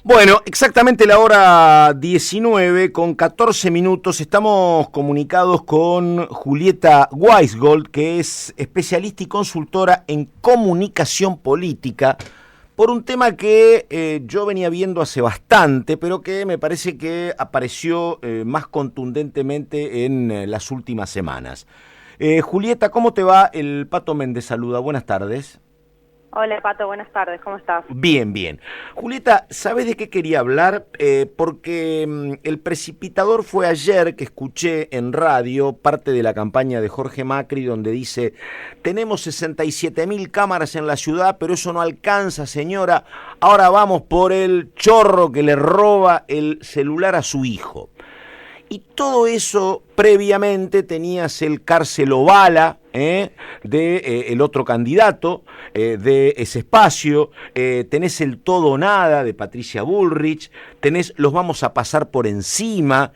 Bueno, exactamente la hora 19 con 14 minutos. Estamos comunicados con Julieta Weisgold, que es especialista y consultora en comunicación política, por un tema que yo venía viendo hace bastante, pero que me parece que apareció más contundentemente en las últimas semanas. Julieta, ¿cómo te va? El Pato Méndez saluda. Buenas tardes. Hola Pato, buenas tardes, ¿cómo estás? Bien, bien. Julieta, ¿sabes de qué quería hablar? Porque el precipitador fue ayer que escuché en radio parte de la campaña de Jorge Macri donde dice: tenemos 67.000 cámaras en la ciudad, pero eso no alcanza, señora. Ahora vamos por el chorro que le roba el celular a su hijo. Y todo eso previamente tenías el Carcelovalla de el otro candidato de ese espacio, tenés el todo o nada de Patricia Bullrich, tenés los vamos a pasar por encima.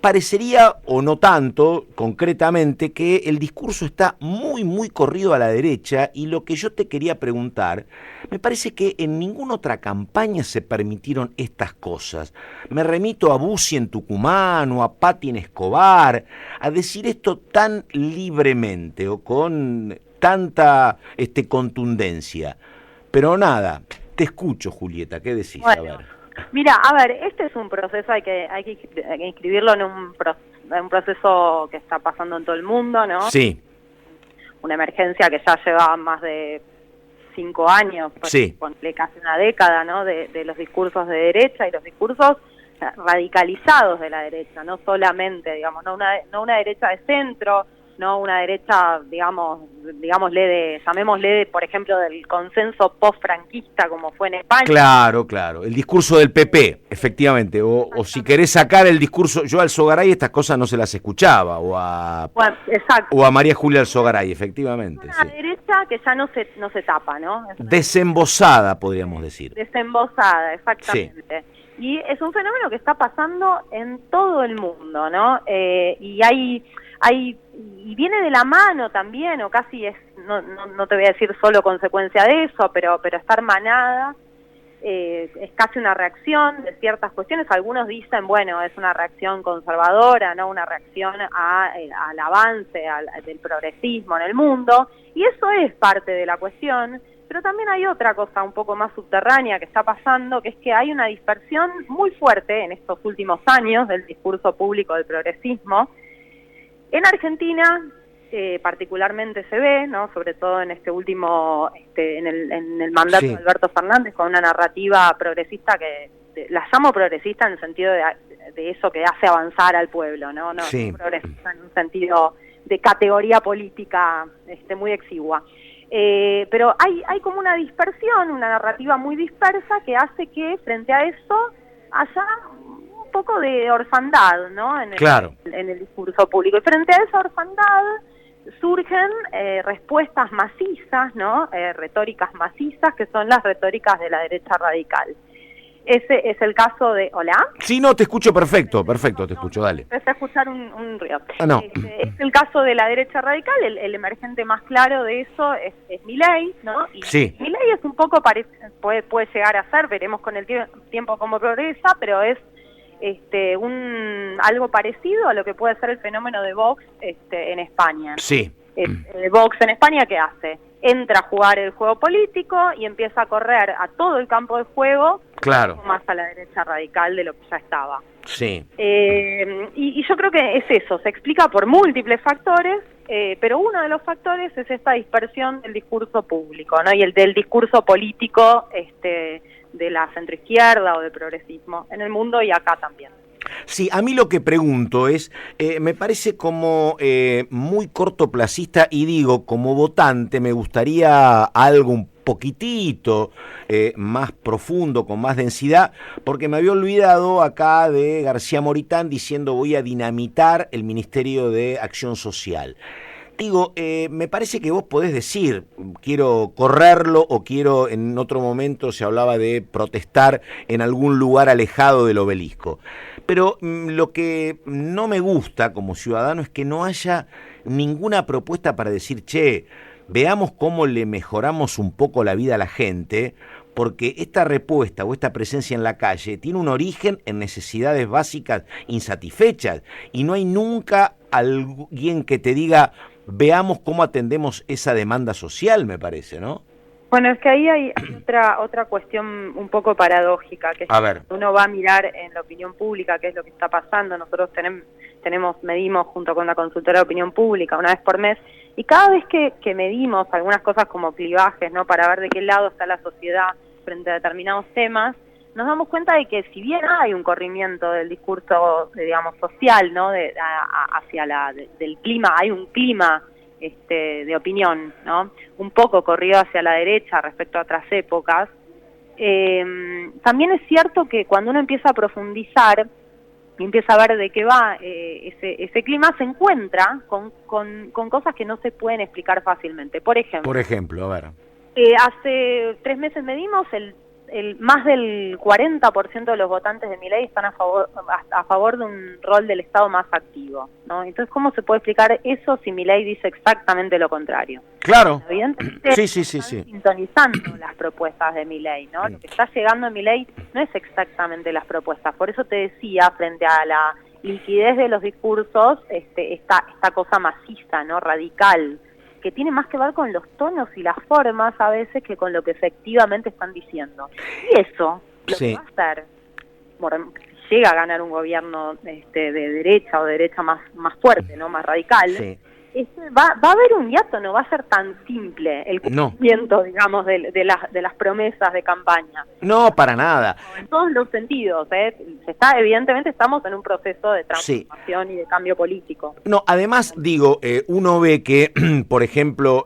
Parecería, o no tanto, concretamente, que el discurso está muy corrido a la derecha, y lo que yo te quería preguntar, me parece que en ninguna otra campaña se permitieron estas cosas. Me remito a Bussi en Tucumán o a Patti en Escobar, a decir esto tan libremente o con tanta contundencia. Pero nada, te escucho, Julieta, ¿qué decís? Bueno. A ver. Mira, a ver, este es un proceso, hay que inscribirlo en un proceso que está pasando en todo el mundo, ¿no? Sí. Una emergencia que ya lleva más de 5 años, pues, sí. Casi una década, ¿no? De los discursos de derecha y los discursos radicalizados de la derecha, no solamente, digamos, no una derecha de centro, no una derecha, llamémosle por ejemplo, del consenso post-franquista como fue en España. Claro, el discurso del PP, efectivamente, o si querés sacar el discurso, yo al Alzogaray estas cosas no se las escuchaba, o a María Julia Alzogaray, efectivamente. Una derecha que ya no se tapa, ¿no? Desembosada, podríamos decir. Desembosada, exactamente. Sí. Y es un fenómeno que está pasando en todo el mundo, ¿no? Y y viene de la mano también, o casi es, no te voy a decir solo consecuencia de eso, pero estar manada es casi una reacción de ciertas cuestiones. Algunos dicen, bueno, es una reacción conservadora, no una reacción al avance del progresismo en el mundo, y eso es parte de la cuestión. Pero también hay otra cosa un poco más subterránea que está pasando, que es que hay una dispersión muy fuerte en estos últimos años del discurso público del progresismo. En Argentina particularmente se ve, ¿no? Sobre todo en este último, en el mandato de Alberto Fernández, con una narrativa progresista que la llamo progresista en el sentido de eso que hace avanzar al pueblo, ¿no? No progresista en un sentido de categoría política muy exigua. Pero hay como una dispersión, una narrativa muy dispersa que hace que frente a eso haya un poco de orfandad, ¿no? En el discurso público. Y frente a esa orfandad surgen respuestas macizas, ¿no? Retóricas macizas, que son las retóricas de la derecha radical. Ese es el caso de... ¿Hola? Sí, no, te escucho perfecto, te escucho, dale. Empecé a escuchar un ruido. No. Es el caso de la derecha radical, el emergente más claro de eso es Milei, ¿no? Y sí. Milei es un poco, puede llegar a ser, veremos con el tiempo cómo progresa, pero es algo parecido a lo que puede ser el fenómeno de Vox en España. Sí. Vox en España, ¿qué hace? Entra a jugar el juego político y empieza a correr a todo el campo de juego, más a la derecha radical de lo que ya estaba. Sí. Y yo creo que es eso, se explica por múltiples factores, pero uno de los factores es esta dispersión del discurso público, ¿no? Y el del discurso político de la centroizquierda o del progresismo en el mundo y acá también. Sí, a mí lo que pregunto es, me parece como muy cortoplacista, y digo, como votante me gustaría algo un poquitito más profundo, con más densidad, porque me había olvidado acá de García Moritán diciendo voy a dinamitar el Ministerio de Acción Social. Digo, me parece que vos podés decir, quiero correrlo o quiero, en otro momento se hablaba de protestar en algún lugar alejado del obelisco. Pero lo que no me gusta como ciudadano es que no haya ninguna propuesta para decir, che, veamos cómo le mejoramos un poco la vida a la gente, porque esta respuesta o esta presencia en la calle tiene un origen en necesidades básicas insatisfechas y no hay nunca alguien que te diga, veamos cómo atendemos esa demanda social, me parece, ¿no? Bueno, es que ahí hay otra cuestión un poco paradójica, que es que uno va a mirar en la opinión pública qué es lo que está pasando. Nosotros medimos junto con la consultora de opinión pública una vez por mes, y cada vez que medimos algunas cosas como clivajes, ¿no?, para ver de qué lado está la sociedad frente a determinados temas, nos damos cuenta de que si bien hay un corrimiento del discurso, digamos, social, ¿no?, del clima, hay un clima de opinión, ¿no?, un poco corrido hacia la derecha respecto a otras épocas. También es cierto que cuando uno empieza a profundizar y empieza a ver de qué va ese clima, se encuentra con cosas que no se pueden explicar fácilmente. Por ejemplo, a ver. Hace 3 meses medimos más del 40% de los votantes de Milei están a favor de un rol del Estado más activo, ¿no? Entonces, ¿cómo se puede explicar eso si Milei dice exactamente lo contrario? Claro. Evidentemente, sí. sintonizando las propuestas de Milei, ¿no? Lo que está llegando a Milei no es exactamente las propuestas. Por eso te decía, frente a la liquidez de los discursos, esta cosa maciza, ¿no?, radical, que tiene más que ver con los tonos y las formas a veces que con lo que efectivamente están diciendo. Y eso, lo que va a hacer, si llega a ganar un gobierno de derecha o de derecha más fuerte, ¿no?, más radical, va a haber un hiato, no va a ser tan simple el cumplimiento, digamos, de las promesas de campaña. No, para nada. En todos los sentidos, evidentemente estamos en un proceso de transformación y de cambio político. No, además, digo, uno ve que, por ejemplo,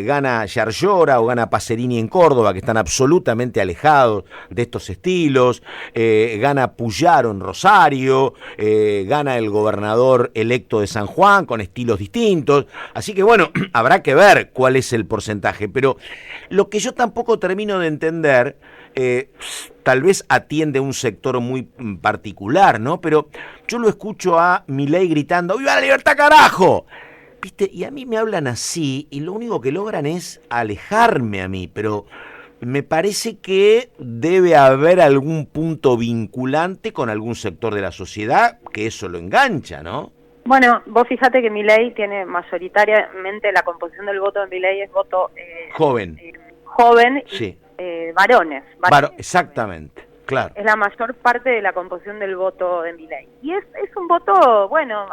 gana Yarlora o gana Pacerini en Córdoba, que están absolutamente alejados de estos estilos, gana Puyaro en Rosario, gana el gobernador electo de San Juan con estilos distintos. Así que bueno, habrá que ver cuál es el porcentaje, pero lo que yo tampoco termino de entender, tal vez atiende a un sector muy particular, ¿no? Pero yo lo escucho a Milei gritando, ¡viva la libertad, carajo! ¿Viste? Y a mí me hablan así y lo único que logran es alejarme a mí, pero me parece que debe haber algún punto vinculante con algún sector de la sociedad que eso lo engancha, ¿no? Bueno, vos fíjate que Milei tiene mayoritariamente, la composición del voto de Milei es voto joven y varones. Exactamente, claro. Es la mayor parte de la composición del voto de Milei. Y es un voto, bueno,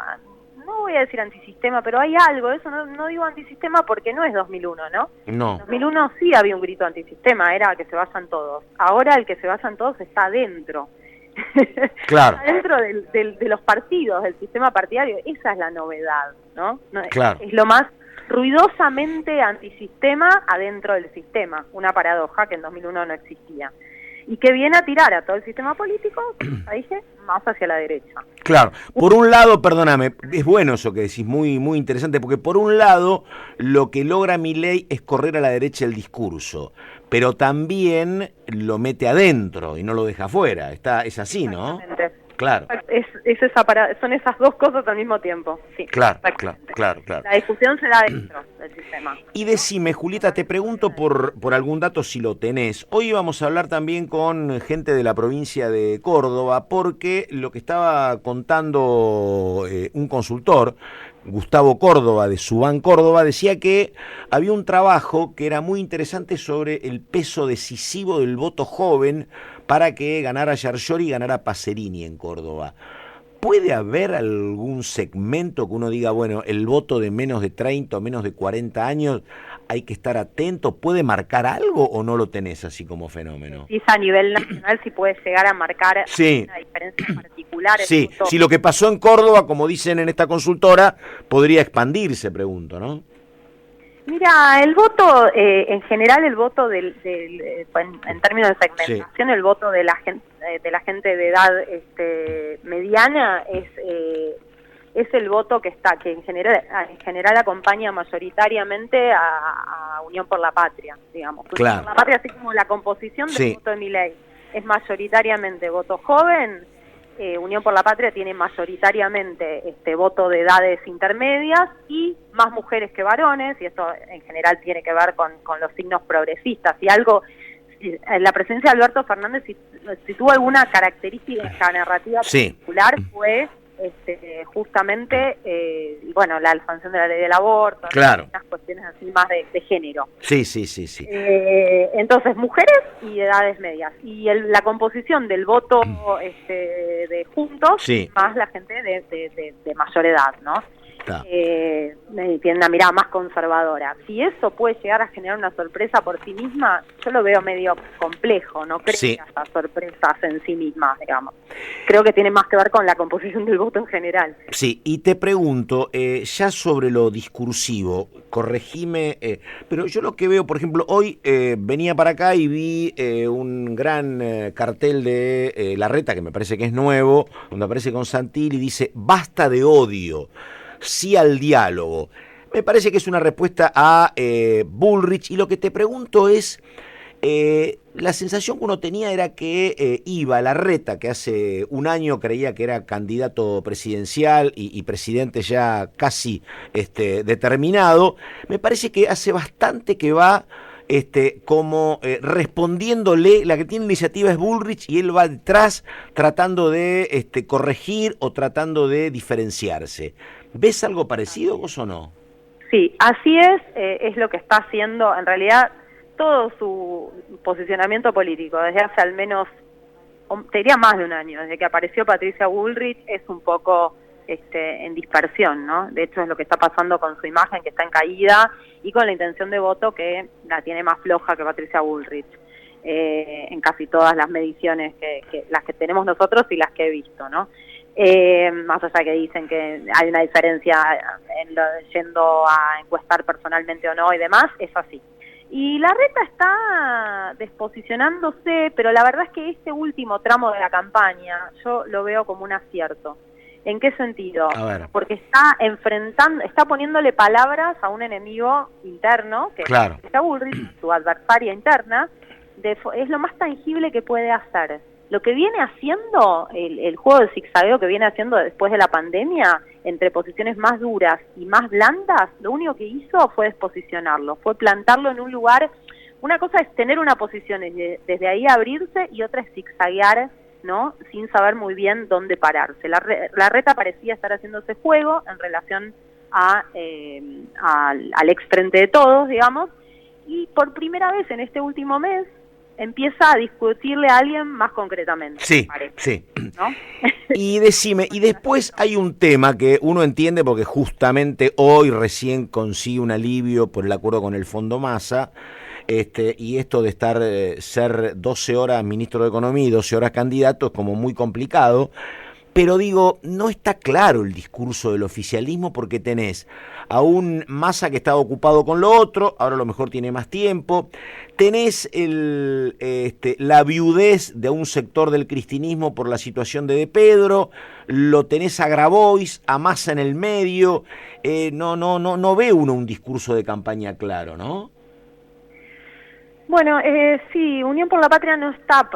no voy a decir antisistema, pero hay algo, eso no digo antisistema porque no es 2001, ¿no? No. En 2001 sí había un grito antisistema, era que se vayan todos. Ahora el que se vayan todos está adentro. Claro. Dentro de los partidos, del sistema partidario, esa es la novedad, ¿no? Claro. Es lo más ruidosamente antisistema adentro del sistema, una paradoja que en 2001 no existía. Y que viene a tirar a todo el sistema político, ya dije, más hacia la derecha. Claro, por un lado, perdóname, es bueno eso que decís, muy interesante, porque por un lado lo que logra Milei es correr a la derecha el discurso, pero también lo mete adentro y no lo deja afuera, es así, ¿no? Claro. Son esas dos cosas al mismo tiempo, sí. Claro. La discusión se da dentro del sistema. Y decime, Julieta, te pregunto por algún dato si lo tenés. Hoy vamos a hablar también con gente de la provincia de Córdoba, porque lo que estaba contando un consultor, Gustavo Córdoba, de Subán Córdoba, decía que había un trabajo que era muy interesante sobre el peso decisivo del voto joven para que ganara Yarlora y ganara Pacerini en Córdoba. ¿Puede haber algún segmento que uno diga, bueno, el voto de menos de 30 o menos de 40 años hay que estar atento? ¿Puede marcar algo o no lo tenés así como fenómeno? Sí, a nivel nacional sí puede llegar a marcar una diferencia particular. Sí, si lo que pasó en Córdoba, como dicen en esta consultora, podría expandirse, pregunto, ¿no? Mira, el voto, en general el voto en términos de segmentación, el voto de la gente de edad mediana es es el voto que en general acompaña mayoritariamente a Unión por la Patria, digamos. Claro. Unión por la Patria, así como la composición del voto de Milei es mayoritariamente voto joven, Unión por la Patria tiene mayoritariamente voto de edades intermedias y más mujeres que varones, y esto en general tiene que ver con los signos progresistas. Y algo, la presencia de Alberto Fernández, si tuvo alguna característica narrativa particular, fue justamente la expansión de la ley del aborto, unas cuestiones así más de género. Sí. Entonces, mujeres y edades medias. Y la composición del voto de Juntos, más la gente de mayor edad, ¿no? Tiene una mirada más conservadora. Si eso puede llegar a generar una sorpresa por sí misma, yo lo veo medio complejo, no creo que haya sorpresas en sí mismas, digamos. Creo que tiene más que ver con la composición del voto en general. Sí, y te pregunto, ya sobre lo discursivo, corregime, pero yo lo que veo, por ejemplo, hoy venía para acá y vi un gran cartel de Larreta, que me parece que es nuevo, donde aparece con Santilli y dice, basta de odio, sí al diálogo. Me parece que es una respuesta a Bullrich, y lo que te pregunto es, la sensación que uno tenía era que iba Larreta, que hace un año creía que era candidato presidencial y presidente ya casi determinado, me parece que hace bastante que va como respondiéndole. La que tiene iniciativa es Bullrich y él va detrás tratando de corregir o tratando de diferenciarse. ¿Ves algo parecido vos o no? Sí, así es lo que está haciendo en realidad todo su posicionamiento político desde hace al menos, te diría más de un año, desde que apareció Patricia Bullrich, es un poco en dispersión, ¿no? De hecho es lo que está pasando con su imagen, que está en caída, y con la intención de voto, que la tiene más floja que Patricia Bullrich, en casi todas las mediciones, las que tenemos nosotros y las que he visto, ¿no? Más allá que dicen que hay una diferencia yendo a encuestar personalmente o no y demás, es así. Y Larreta está desposicionándose, pero la verdad es que este último tramo de la campaña yo lo veo como un acierto. ¿En qué sentido? Porque está poniéndole palabras a un enemigo interno, que es Bullrich, su adversaria interna, es lo más tangible que puede hacer. Lo que viene haciendo, el juego de zigzagueo que viene haciendo después de la pandemia, entre posiciones más duras y más blandas, lo único que hizo fue desposicionarlo, fue plantarlo en un lugar. Una cosa es tener una posición, desde ahí abrirse, y otra es zigzaguear, ¿no? Sin saber muy bien dónde pararse. Larreta parecía estar haciendo ese juego en relación al ex Frente de Todos, digamos, y por primera vez en este último mes empieza a discutirle a alguien más concretamente. Sí, ¿no? Y decime, y después hay un tema que uno entiende porque justamente hoy recién consigue un alivio por el acuerdo con el Fondo Massa, y esto de ser 12 horas ministro de Economía y 12 horas candidato es como muy complicado. Pero digo, no está claro el discurso del oficialismo, porque tenés a un Massa que estaba ocupado con lo otro, ahora a lo mejor tiene más tiempo, tenés la viudez de un sector del cristinismo por la situación de Pedro, lo tenés a Grabois, a Massa en el medio, no ve uno un discurso de campaña claro, ¿no? Bueno, sí, Unión por la Patria no está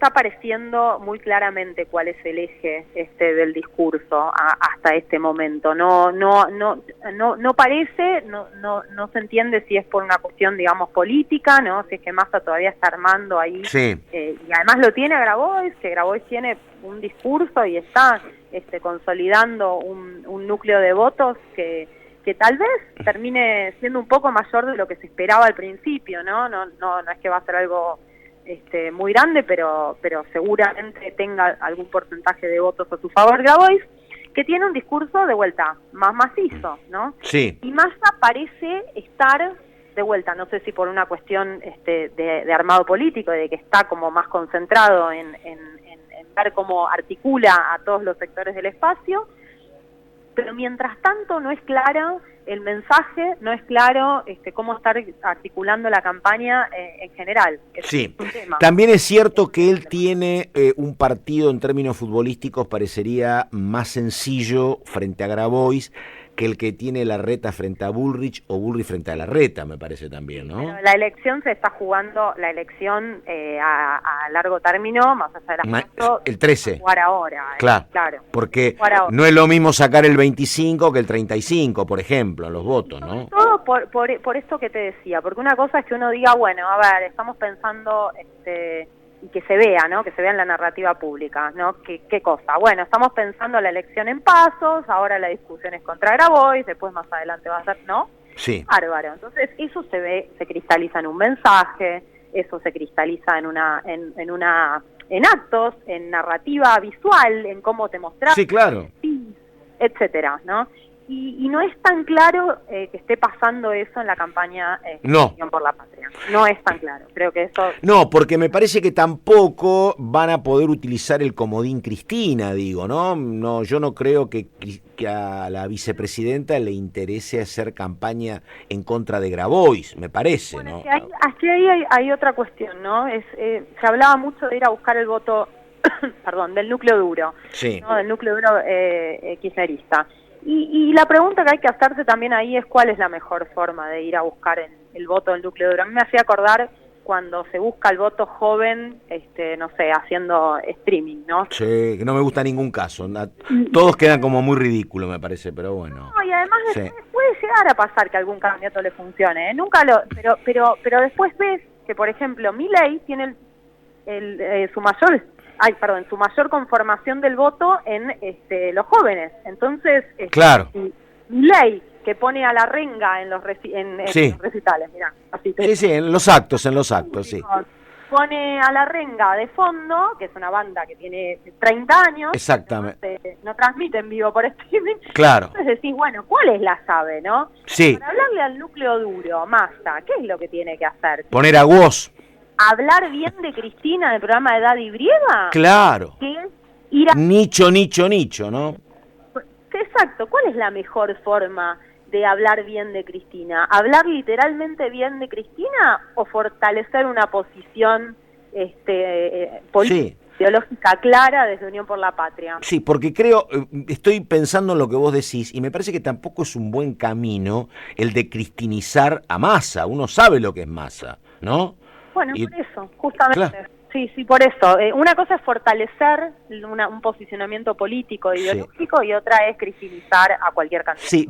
apareciendo muy claramente cuál es el eje del discurso hasta este momento. No parece, no se entiende si es por una cuestión, digamos, política, ¿no? Si es que Massa todavía está armando ahí, y además lo tiene a Grabois, que Grabois tiene un discurso y está consolidando un núcleo de votos que tal vez termine siendo un poco mayor de lo que se esperaba al principio, ¿no? No es que va a ser algo muy grande, pero seguramente tenga algún porcentaje de votos a su favor Grabois, que tiene un discurso de vuelta más macizo, ¿no? Sí. Y Massa parece estar de vuelta, no sé si por una cuestión de armado político, de que está como más concentrado en ver cómo articula a todos los sectores del espacio, pero mientras tanto no es clara el mensaje no es claro, cómo estar articulando la campaña en general. Sí, también es cierto que él tiene un partido en términos futbolísticos parecería más sencillo frente a Grabois que el que tiene Larreta frente a Bullrich o Bullrich frente a Larreta, me parece también, ¿no? Pero la elección se está jugando, la elección a largo término, más allá de las fotos, el 13. Jugar ahora. Claro, porque no es lo mismo sacar el 25 que el 35, por ejemplo, en los votos, ¿no? Todo por esto que te decía, porque una cosa es que uno diga, bueno, a ver, estamos pensando... y que se vea, ¿no? Que se vea en la narrativa pública, ¿no? ¿Qué cosa? Bueno, estamos pensando la elección en pasos, ahora la discusión es contra Grabois, después más adelante va a ser, ¿no? Sí. Bárbaro. Entonces eso se ve, se cristaliza en un mensaje, eso se cristaliza en actos, en narrativa visual, en cómo te mostrás, sí, claro, etcétera, ¿no? Y no es tan claro que esté pasando eso en la campaña no. por la Patria. No es tan claro. Creo que eso... No, porque me parece que tampoco van a poder utilizar el comodín Cristina, digo, ¿no? No, yo no creo que a la vicepresidenta le interese hacer campaña en contra de Grabois, me parece, bueno, ¿no? Aquí hay otra cuestión, ¿no? Se hablaba mucho de ir a buscar el voto, perdón, del núcleo duro, sí, ¿no? Del núcleo duro kirchnerista. Y la pregunta que hay que hacerse también ahí es cuál es la mejor forma de ir a buscar el voto del núcleo duro. A mí me hacía acordar cuando se busca el voto joven, no sé, haciendo streaming, ¿no? Sí, que no me gusta ningún caso. Todos quedan como muy ridículos, me parece, pero bueno. No, y además puede llegar a pasar que a algún candidato le funcione, ¿eh? Pero después ves que, por ejemplo, Milei tiene su mayor conformación del voto en los jóvenes. Entonces, claro, Milei, que pone a la renga en los sí, los recitales, mirá, así sí, en los actos, sí. Pone a la renga de fondo, que es una banda que tiene 30 años, exactamente, no transmite en vivo por streaming, claro. Entonces decís, bueno, ¿cuál es la llave, no? Sí. Para hablarle al núcleo duro, Massa, ¿qué es lo que tiene que hacer? Poner a Woz. ¿Hablar bien de Cristina en el programa de Daddy Brieva? Claro. ¿Qué es ir a... Nicho, ¿no? Exacto, ¿cuál es la mejor forma de hablar bien de Cristina? ¿Hablar literalmente bien de Cristina o fortalecer una posición política, ideológica clara desde Unión por la Patria? Sí, porque estoy pensando en lo que vos decís y me parece que tampoco es un buen camino el de cristinizar a Massa. Uno sabe lo que es Massa, ¿no? Bueno, por eso, justamente. Claro. Sí, por eso. Una cosa es fortalecer un posicionamiento político, ideológico, y otra es cristinizar a cualquier candidato. Sí,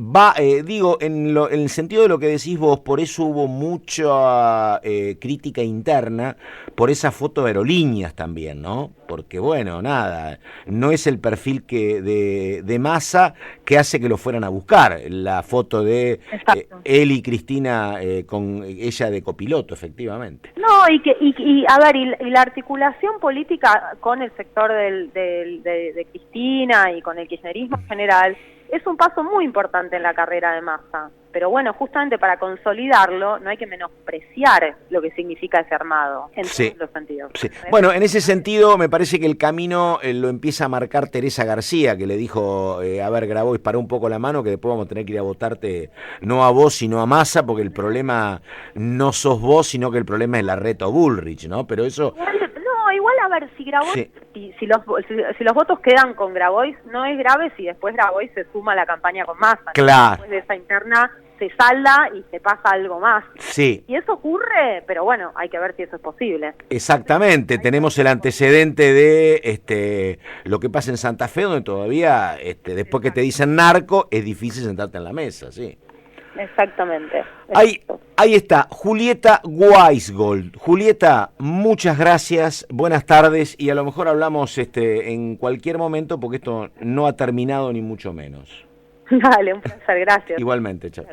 digo, en el sentido de lo que decís vos, por eso hubo mucha crítica interna por esa foto de aerolíneas también, ¿no? Porque, bueno, nada, no es el perfil de Massa que hace que lo fueran a buscar, la foto de él y Cristina con ella de copiloto, efectivamente. No, y la articulación política con el sector de Cristina y con el kirchnerismo en general es un paso muy importante en la carrera de Massa. Pero bueno, justamente para consolidarlo no hay que menospreciar lo que significa ese armado, en todos los sentidos. Sí. Bueno, en ese sentido me parece que el camino lo empieza a marcar Teresa García, que le dijo, a ver, Grabois, pará un poco la mano, que después vamos a tener que ir a votarte no a vos, sino a Massa, porque el problema no sos vos, sino que el problema es Larreta o Bullrich, ¿no? Pero eso... Igual a ver, si Grabois, si los votos quedan con Grabois, no es grave si después Grabois se suma a la campaña con Massa. Claro. Después de esa interna se salda y se pasa algo más. Sí. Y eso ocurre, pero bueno, hay que ver si eso es posible. Exactamente, tenemos el antecedente de lo que pasa en Santa Fe, donde todavía, después que te dicen narco, es difícil sentarte en la mesa, sí. Exactamente. Ahí está, Julieta Weisgold. Julieta, muchas gracias, buenas tardes, y a lo mejor hablamos en cualquier momento, porque esto no ha terminado ni mucho menos. Dale, un placer, gracias. Igualmente, chao.